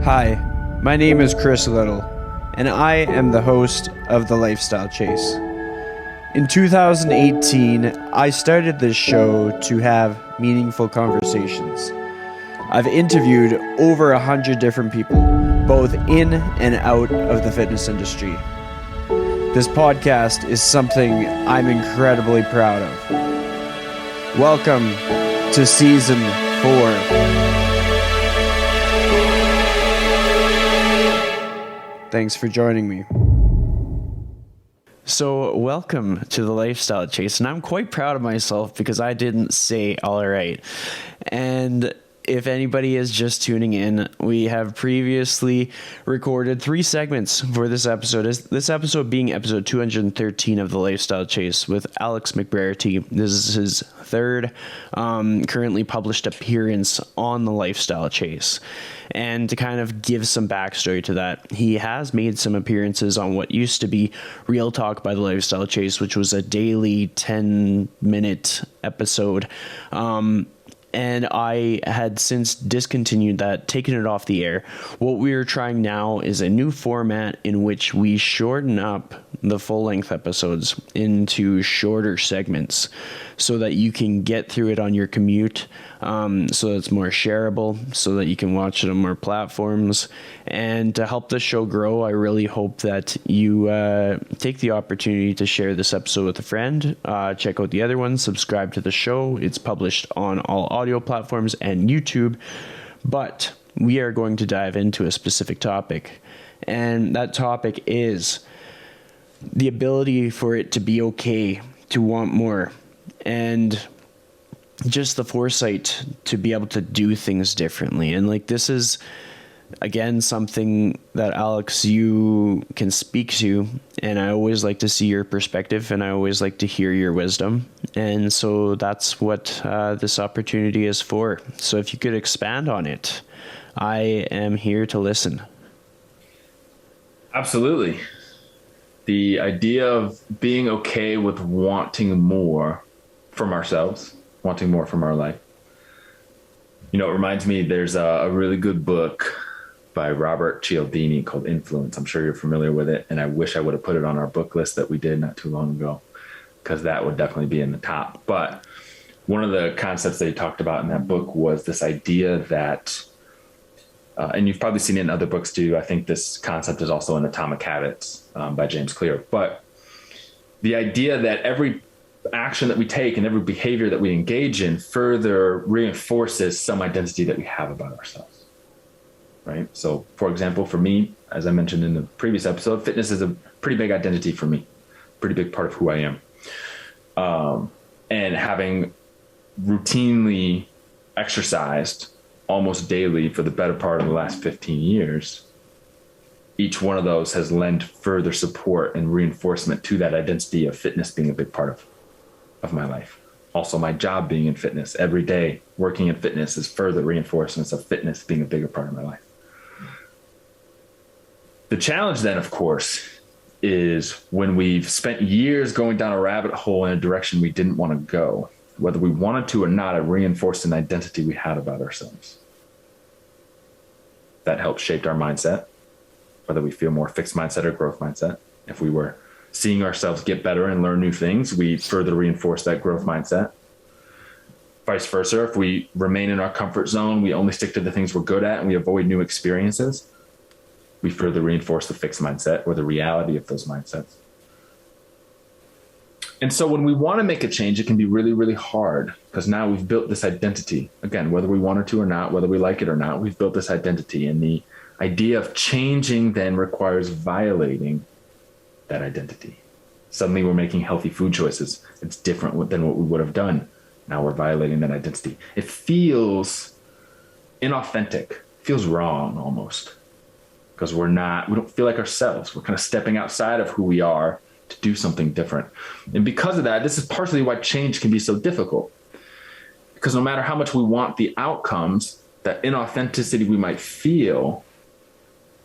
Hi, my name is Chris Liddle, and I am the host of The Lifestyle Chase. In 2018, I started this show to have meaningful conversations. I've interviewed over 100 different people, both in and out of the fitness industry. This podcast is something I'm incredibly proud of. Welcome to Season 4. Thanks for joining me. So, welcome to the Lifestyle Chase, and I'm quite proud of myself because I didn't say all right. And if anybody is just tuning in, we have previously recorded 3 segments for this episode. This episode being episode 213 of the Lifestyle Chase with Alex McBrairty. This is his third currently published appearance on the Lifestyle Chase. And to kind of give some backstory to that, he has made some appearances on what used to be Real Talk by the Lifestyle Chase, which was a daily 10-minute episode. And I had since discontinued that, taken it off the air. What we're trying now is a new format in which we shorten up the full-length episodes into shorter segments so that you can get through it on your commute, so that it's more shareable, so that you can watch it on more platforms. And to help the show grow, I really hope that you take the opportunity to share this episode with a friend. Check out the other ones, subscribe to the show. It's published on all audio platforms and YouTube. But we are going to dive into a specific topic. And that topic is the ability for it to be okay to want more, and just the foresight to be able to do things differently. And like, this is again something that, Alex, you can speak to, and I always like to see your perspective, and I always like to hear your wisdom. And so that's what this opportunity is for. So if you could expand on it, I am here to listen. Absolutely. The idea of being okay with wanting more from ourselves, wanting more from our life. You know, it reminds me, there's a really good book by Robert Cialdini called Influence. I'm sure you're familiar with it, and I wish I would have put it on our book list that we did not too long ago, because that would definitely be in the top. But one of the concepts they talked about in that book was this idea that, and you've probably seen it in other books too, I think this concept is also in Atomic Habits by James Clear. But the idea that every action that we take and every behavior that we engage in further reinforces some identity that we have about ourselves, right? So, for example, for me, as I mentioned in the previous episode, fitness is a pretty big identity for me, pretty big part of who I am. And having routinely exercised almost daily for the better part of the last 15 years, each one of those has lent further support and reinforcement to that identity of fitness being a big part of my life. Also, my job being in fitness, every day working in fitness, is further reinforcements of fitness being a bigger part of my life. The challenge then, of course, is when we've spent years going down a rabbit hole in a direction we didn't want to go, whether we wanted to or not, it reinforced an identity we had about ourselves. That helped shape our mindset, whether we feel more fixed mindset or growth mindset. If we were seeing ourselves get better and learn new things, we further reinforce that growth mindset. Vice versa, if we remain in our comfort zone, we only stick to the things we're good at, and we avoid new experiences, we further reinforce the fixed mindset or the reality of those mindsets. And so when we want to make a change, it can be really, really hard, because now we've built this identity. Again, whether we wanted to or not, whether we like it or not, we've built this identity. And the idea of changing then requires violating that identity. Suddenly we're making healthy food choices. It's different than what we would have done. Now we're violating that identity. It feels inauthentic, feels wrong almost, because we don't feel like ourselves. We're kind of stepping outside of who we are to do something different. And because of that, this is partially why change can be so difficult, because no matter how much we want the outcomes, that inauthenticity we might feel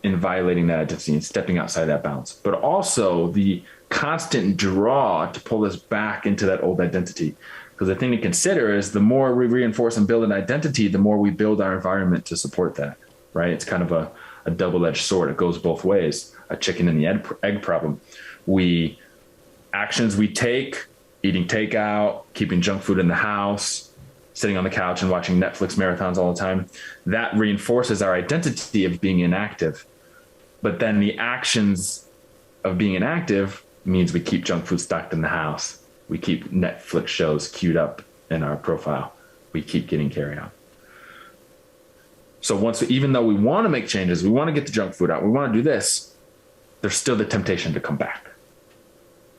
in violating that identity and stepping outside that bounds, but also the constant draw to pull us back into that old identity. Because the thing to consider is the more we reinforce and build an identity, the more we build our environment to support that, right? It's kind of a double-edged sword. It goes both ways, a chicken and the egg problem. Actions we take, eating takeout, keeping junk food in the house, sitting on the couch and watching Netflix marathons all the time, that reinforces our identity of being inactive. But then the actions of being inactive means we keep junk food stocked in the house. We keep Netflix shows queued up in our profile. We keep getting carry out. So even though we want to make changes, we want to get the junk food out, we want to do this, there's still the temptation to come back.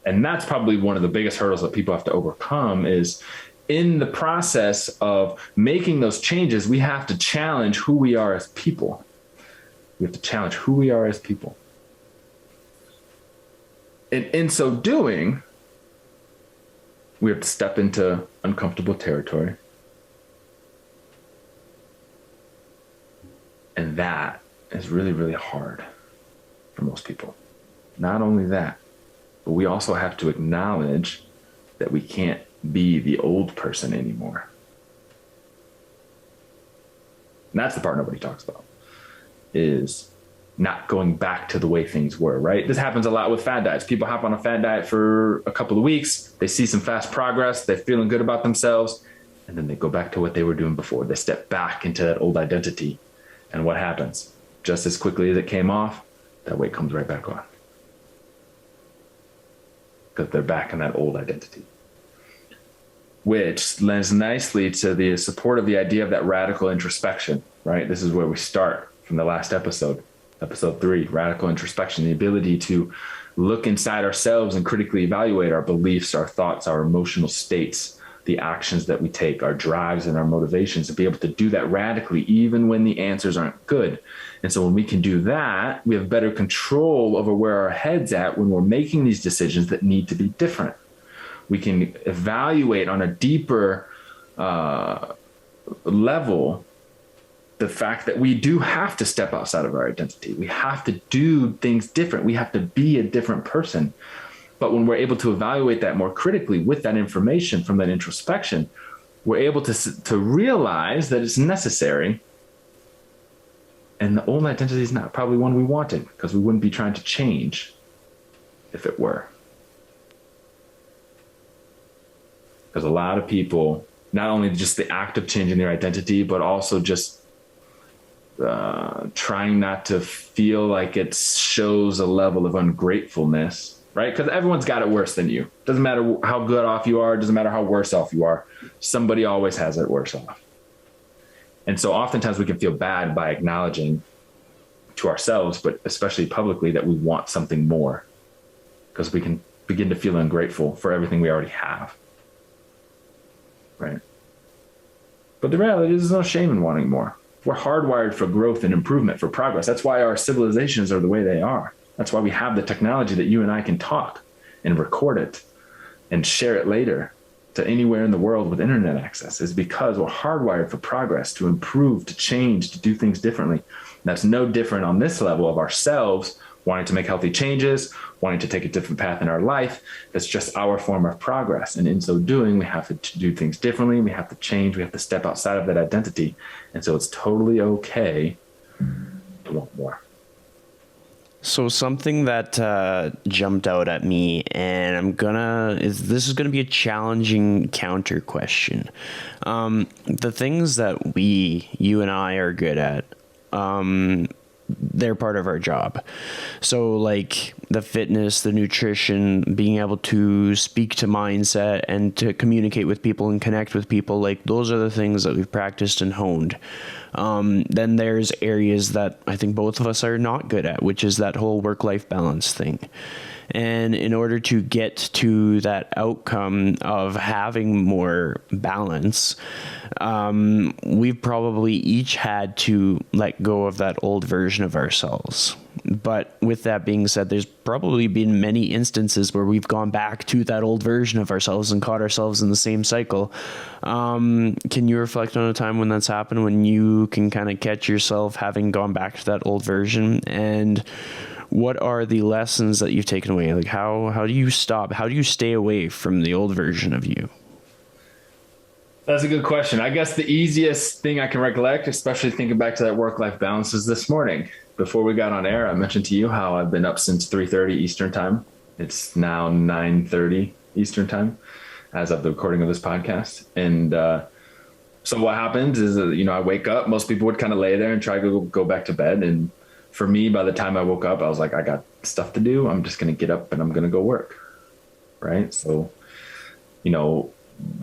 And that's probably one of the biggest hurdles that people have to overcome is in the process of making those changes, we have to challenge who we are as people. We have to challenge who we are as people. And in so doing, we have to step into uncomfortable territory. And that is really, really hard for most people. Not only that, but we also have to acknowledge that we can't be the old person anymore. And that's the part nobody talks about, is not going back to the way things were, right? This happens a lot with fad diets. People hop on a fad diet for a couple of weeks. They see some fast progress. They're feeling good about themselves. And then they go back to what they were doing before. They step back into that old identity. And what happens? Just as quickly as it came off, that weight comes right back on. Because they're back in that old identity. Which lends nicely to the support of the idea of that radical introspection, right? This is where we start from the last episode 3, radical introspection, the ability to look inside ourselves and critically evaluate our beliefs, our thoughts, our emotional states, the actions that we take, our drives and our motivations, to be able to do that radically, even when the answers aren't good. And so when we can do that, we have better control over where our head's at when we're making these decisions that need to be different. We can evaluate on a deeper level the fact that we do have to step outside of our identity. We have to do things different. We have to be a different person. But when we're able to evaluate that more critically with that information from that introspection, we're able to realize that it's necessary. And the old identity is not probably one we wanted, because we wouldn't be trying to change if it were. Because a lot of people, not only just the act of changing their identity, but also just trying not to feel like it shows a level of ungratefulness, right? Because everyone's got it worse than you. Doesn't matter how good off you are. Doesn't matter how worse off you are. Somebody always has it worse off. And so oftentimes we can feel bad by acknowledging to ourselves, but especially publicly, that we want something more, because we can begin to feel ungrateful for everything we already have. Right? But the reality is there's no shame in wanting more. We're hardwired for growth and improvement, for progress. That's why our civilizations are the way they are. That's why we have the technology that you and I can talk and record it and share it later to anywhere in the world with internet access, is because we're hardwired for progress, to improve, to change, to do things differently. That's no different on this level of ourselves wanting to make healthy changes, wanting to take a different path in our life. That's just our form of progress. And in so doing, we have to do things differently. We have to change. We have to step outside of that identity. And so it's totally okay to want more. So something that jumped out at me, and this is gonna be a challenging counter question. The things that you and I are good at, they're part of our job. So like the fitness, the nutrition, being able to speak to mindset and to communicate with people and connect with people, like those are the things that we've practiced and honed. Then there's areas that I think both of us are not good at, which is that whole work-life balance thing. And in order to get to that outcome of having more balance, we've probably each had to let go of that old version of ourselves. But with that being said, there's probably been many instances where we've gone back to that old version of ourselves and caught ourselves in the same cycle. Can you reflect on a time when that's happened, when you can kind of catch yourself having gone back to that old version? And what are the lessons that you've taken away? Like how do you stop? How do you stay away from the old version of you? That's a good question. I guess the easiest thing I can recollect, especially thinking back to that work-life balance, is this morning. Before we got on air, I mentioned to you how I've been up since 3:30 Eastern time. It's now 9:30 Eastern time as of the recording of this podcast. And so what happens is, I wake up. Most people would kind of lay there and try to go back to bed. And for me, by the time I woke up, I was like, I got stuff to do. I'm just going to get up and I'm going to go work. Right. So,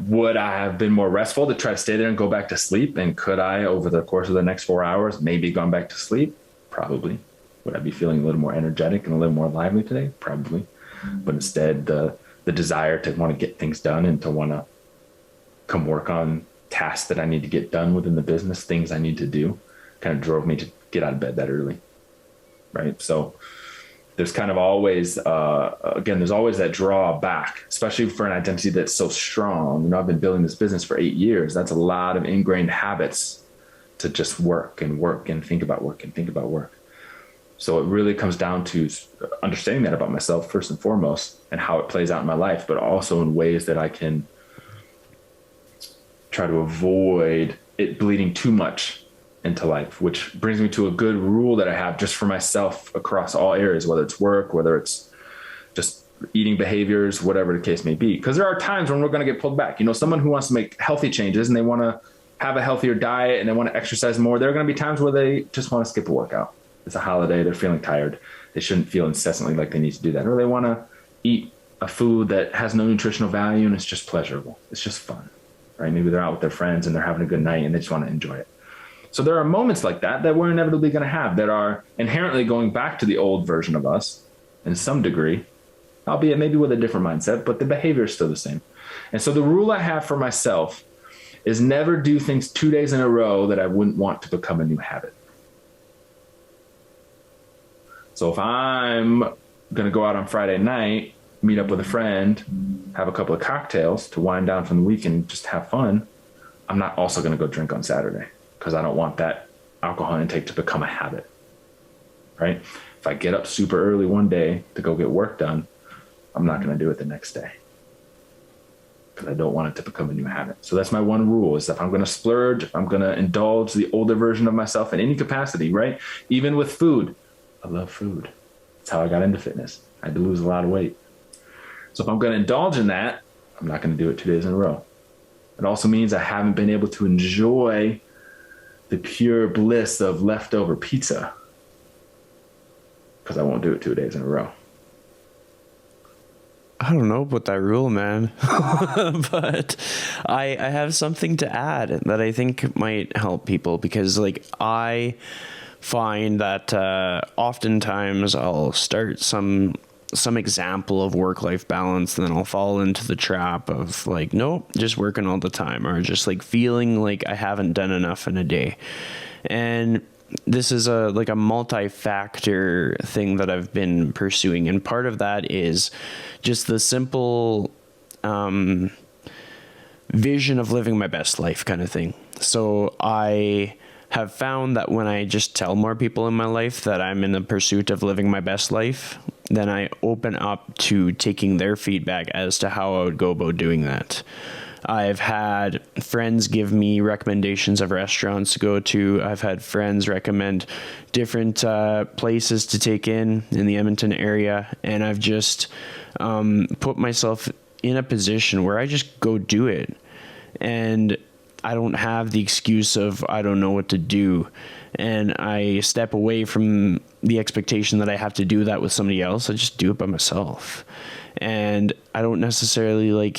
would I have been more restful to try to stay there and go back to sleep? And could I, over the course of the next 4 hours, maybe gone back to sleep? Probably. Would I be feeling a little more energetic and a little more lively today? Probably. But instead, the desire to want to get things done and to want to come work on tasks that I need to get done within the business, things I need to do, kind of drove me to get out of bed that early. Right. So there's kind of always, there's always that drawback, especially for an identity that's so strong. I've been building this business for 8 years. That's a lot of ingrained habits to just work and think about work and think about work. So it really comes down to understanding that about myself first and foremost, and how it plays out in my life, but also in ways that I can try to avoid it bleeding too much into life, which brings me to a good rule that I have just for myself across all areas, whether it's work, whether it's just eating behaviors, whatever the case may be. Because there are times when we're going to get pulled back. Someone who wants to make healthy changes and they want to have a healthier diet and they want to exercise more, there are going to be times where they just want to skip a workout. It's a holiday. They're feeling tired. They shouldn't feel incessantly like they need to do that. Or they want to eat a food that has no nutritional value and it's just pleasurable. It's just fun, right? Maybe they're out with their friends and they're having a good night and they just want to enjoy it. So there are moments like that we're inevitably going to have that are inherently going back to the old version of us in some degree, albeit maybe with a different mindset, but the behavior is still the same. And so the rule I have for myself is never do things 2 days in a row that I wouldn't want to become a new habit. So if I'm going to go out on Friday night, meet up with a friend, have a couple of cocktails to wind down from the weekend and just have fun, I'm not also going to go drink on Saturday, because I don't want that alcohol intake to become a habit, right? If I get up super early one day to go get work done, I'm not going to do it the next day because I don't want it to become a new habit. So that's my one rule, is that if I'm going to splurge, if I'm going to indulge the older version of myself in any capacity, right? Even with food, I love food. That's how I got into fitness. I had to lose a lot of weight. So if I'm going to indulge in that, I'm not going to do it 2 days in a row. It also means I haven't been able to enjoy the pure bliss of leftover pizza because I won't do it 2 days in a row. I don't know about that rule, man. But I have something to add that I think might help people, because I find that oftentimes I'll start some example of work-life balance, and then I'll fall into the trap of nope, just working all the time, or just feeling like I haven't done enough in a day. And this is a multi-factor thing that I've been pursuing. And part of that is just the simple vision of living my best life kind of thing. So I have found that when I just tell more people in my life that I'm in the pursuit of living my best life, then I open up to taking their feedback as to how I would go about doing that. I've had friends give me recommendations of restaurants to go to. I've had friends recommend different places to take in the Edmonton area. And I've just put myself in a position where I just go do it. And I don't have the excuse of I don't know what to do. And I step away from the expectation that I have to do that with somebody else. I just do it by myself. And I don't necessarily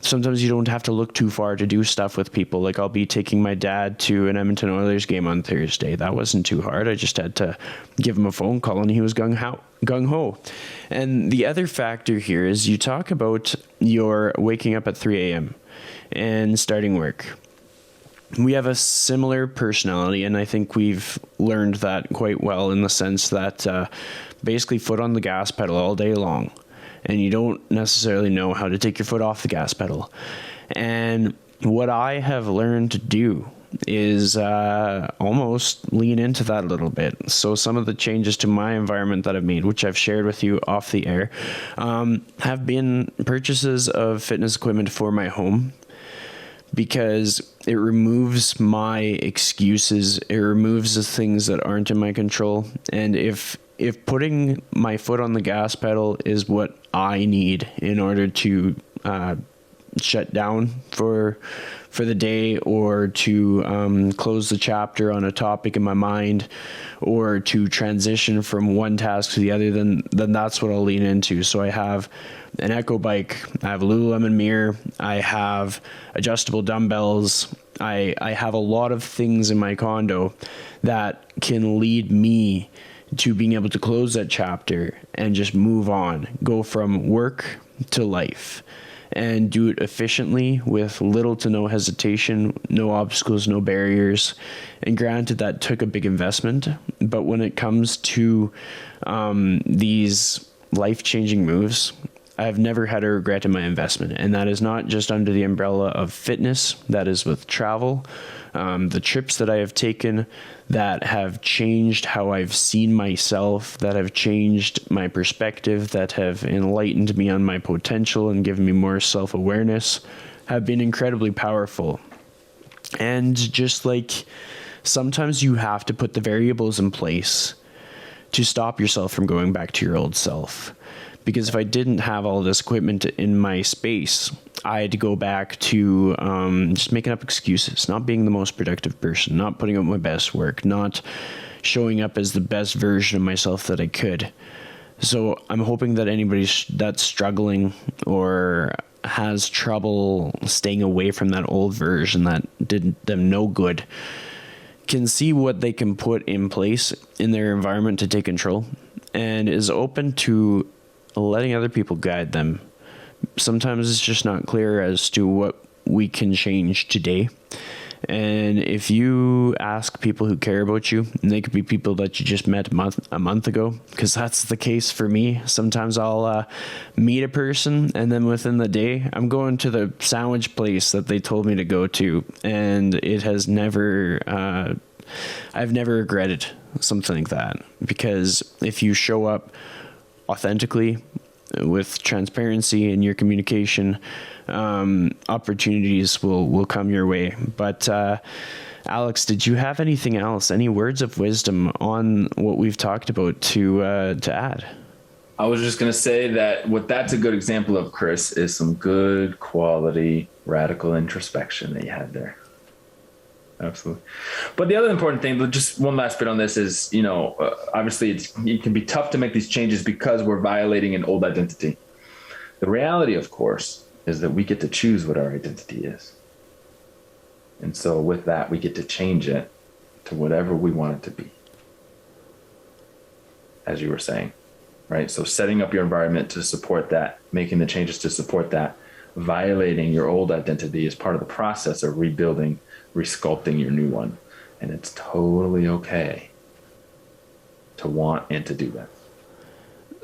sometimes you don't have to look too far to do stuff with people. I'll be taking my dad to an Edmonton Oilers game on Thursday. That wasn't too hard. I just had to give him a phone call and he was gung-ho. And the other factor here is you talk about your waking up at 3 a.m. and starting work. We have a similar personality, and I think we've learned that quite well in the sense that basically foot on the gas pedal all day long, and you don't necessarily know how to take your foot off the gas pedal. And what I have learned to do is almost lean into that a little bit. So some of the changes to my environment that I've made, which I've shared with you off the air, have been purchases of fitness equipment for my home, because it removes my excuses. It removes the things that aren't in my control. And if putting my foot on the gas pedal is what I need in order to shut down for the day, or to close the chapter on a topic in my mind, or to transition from one task to the other, then that's what I'll lean into. So I have an Echo bike, I have a Lululemon mirror, I have adjustable dumbbells, I have a lot of things in my condo that can lead me to being able to close that chapter and just move on, go from work to life, and do it efficiently with little to no hesitation, no obstacles, no barriers. And granted, that took a big investment, but when it comes to these life-changing moves, I've never had a regret in my investment. And that is not just under the umbrella of fitness, that is with travel, the trips that I have taken that have changed how I've seen myself, that have changed my perspective, that have enlightened me on my potential and given me more self-awareness, have been incredibly powerful. And just like sometimes you have to put the variables in place to stop yourself from going back to your old self. Because if I didn't have all this equipment in my space, I had to go back to just making up excuses, not being the most productive person, not putting out my best work, not showing up as the best version of myself that I could. So I'm hoping that anybody that's struggling or has trouble staying away from that old version that did them no good can see what they can put in place in their environment to take control, and is open to letting other people guide them. Sometimes it's just not clear as to what we can change today. And if you ask people who care about you, and they could be people that you just met a month ago, because that's the case for me. Sometimes I'll meet a person, and then within the day, I'm going to the sandwich place that they told me to go to, and it has never, I've never regretted something like that. Because if you show up authentically, with transparency in your communication, opportunities will come your way. But Alex, did you have anything else, any words of wisdom on what we've talked about to add? I was just going to say that what that's a good example of, Chris, is some good quality radical introspection that you had there. Absolutely. But the other important thing, just one last bit on this, is, obviously it can be tough to make these changes because we're violating an old identity. The reality, of course, is that we get to choose what our identity is. And so with that, we get to change it to whatever we want it to be, as you were saying, right? So setting up your environment to support that, making the changes to support that, violating your old identity is part of the process of rebuilding, resculpting your new one. And it's totally okay to want and to do that.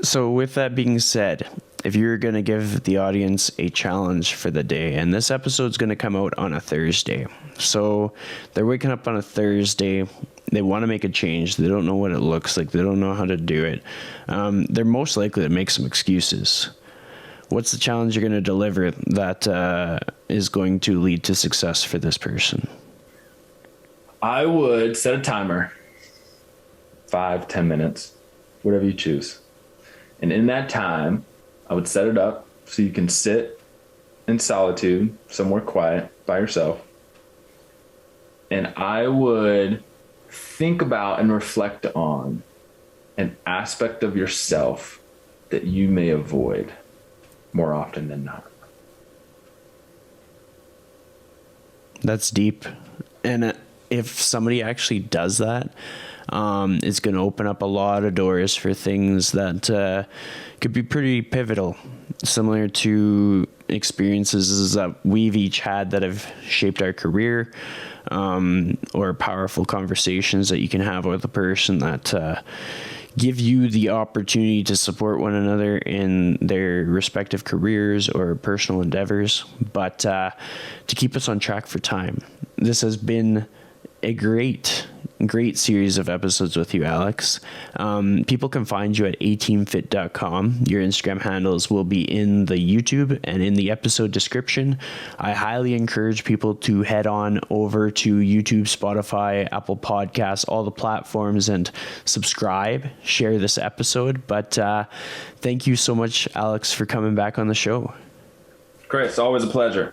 So with that being said, if you're going to give the audience a challenge for the day, and this episode's going to come out on a Thursday. So they're waking up on a Thursday. They want to make a change. They don't know what it looks like. They don't know how to do it. They're most likely to make some excuses. What's the challenge you're going to deliver that is going to lead to success for this person? I would set a timer, 5-10 minutes, whatever you choose. And in that time, I would set it up so you can sit in solitude, somewhere quiet by yourself. And I would think about and reflect on an aspect of yourself that you may avoid more often than not. That's deep. And if somebody actually does that, it's going to open up a lot of doors for things that could be pretty pivotal, similar to experiences that we've each had that have shaped our career, or powerful conversations that you can have with a person that give you the opportunity to support one another in their respective careers or personal endeavors. But to keep us on track for time, this has been a great great series of episodes with you, Alex. People can find you at ateamfit.com. Your Instagram handles will be in the YouTube and in the episode description. I highly encourage people to head on over to YouTube, Spotify, Apple Podcasts, all the platforms, and subscribe, share this episode. But thank you so much, Alex, for coming back on the show. Chris, always a pleasure.